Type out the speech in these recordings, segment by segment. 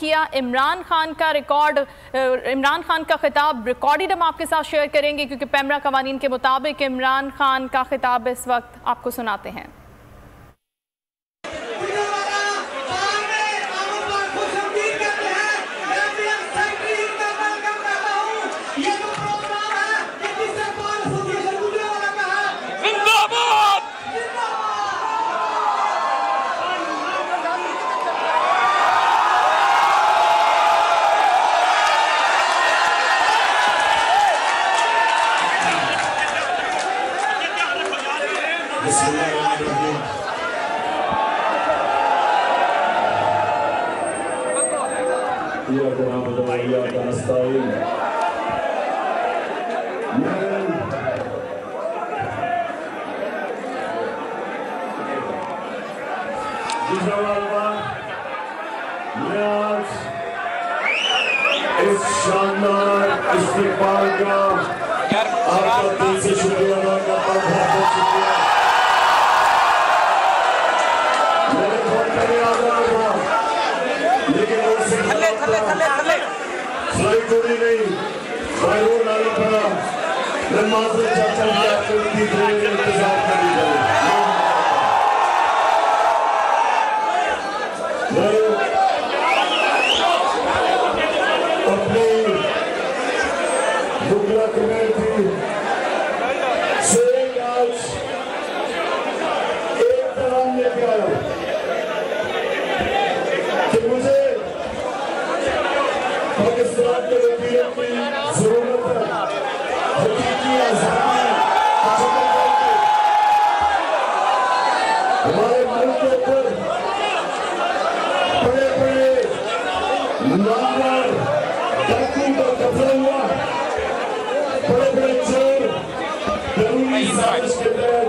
किया। इमरान खान का रिकॉर्ड, इमरान खान का खिताब रिकॉर्डेड हम आपके साथ शेयर करेंगे, क्योंकि पैमरा कवानीन के मुताबिक इमरान खान का खिताब इस वक्त आपको सुनाते हैं। मैं आज इस शानदार इस्तेमाल का आपका दिल से शुक्रिया अदा करता हूँ। बहुत शुक्रिया। मैंने बहुत पहले आ रहा था, लेकिन फ्लाइट उड़ी नहीं, बायरोड आना पड़ा। मैं माजूर चाहता हूँ कि आपको इतनी देर इंतजार करनी पड़े। अपनी बुकला कमेटी थी से आज एक पैगाम लेके आया कि मुझे पाकिस्तान के वकीलों की जरूरत है। हकीकी आजादी हमारे मुल्क के ऊपर बड़े बड़े नामवर डाकू का कब्जा हुआ, बड़े बड़े चोर कानूनी साजिश के तहत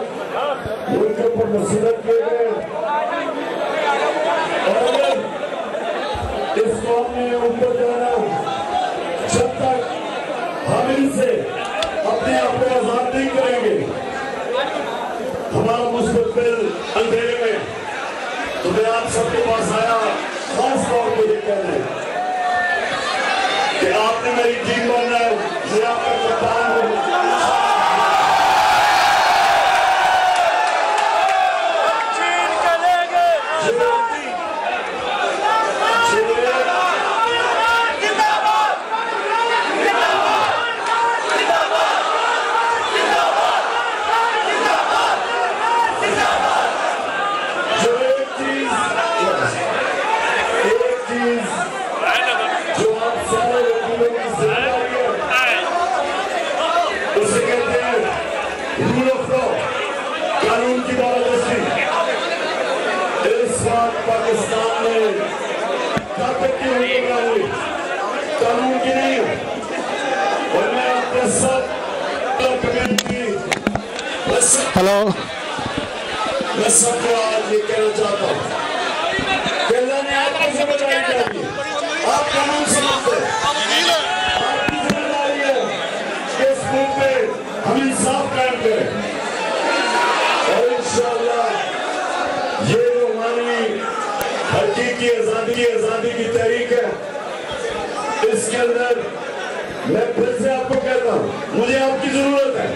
उनके ऊपर मुसलत किए गए। और अगर इस कौम ने ऊपर जाना, जब तक हम इनसे अपने आप को आजाद नहीं करेंगे, हमारा मुस्तकबिल अंधेरे में। तो मैं आप सबके पास आया खास तौर पर ये कहने कि आपने मेरी टीम बनना है, मैं आपका कप्तान हूँ। कानून की बालादस्ती इस बात पाकिस्तान में ताकत की हुई, कानून की नहीं। और मैं आपके सब हेलो, मैं सबको आज ये कहना चाहता हूँ कि अल्लाह ने आपको जिम्मेदारी दी, आप कानून समझते हैं, आपकी जिम्मेदारी है कि इस मुल्क में हम इंसाफ कायम करें। और इंशाअल्लाह ये रूहानी हकीकी आजादी की तहरीक है। इसके अंदर मैं फिर से आपको कहता हूँ, मुझे आपकी जरूरत है।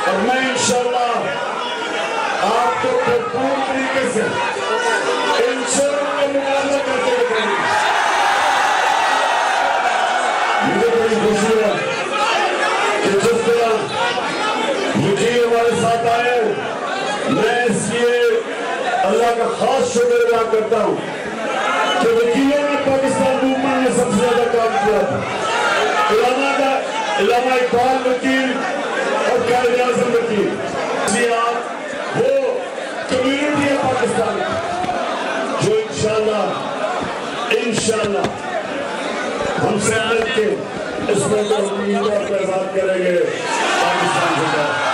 और मैं इंशाअल्लाह आपको भरपूर तरीके से इन शोरों का मुकाबला करते हुए मुझे बड़ी खुशी है कि जिस तरह वकील हमारे साथ आए, मैं इसलिए अल्लाह का खास शुक्र अदा करता हूँ कि वकीलों ने पाकिस्तान मूवमेंट में सबसे ज्यादा काम किया था। इलामा इकबाल वकील और कायद आज़म वकील, इसलिए आप वो कम्युनिटी है पाकिस्तान जो इंशाअल्लाह हमसे मिलकर इसमें तो उम्मीद और पैदा करेंगे पाकिस्तान जिंदाबाद।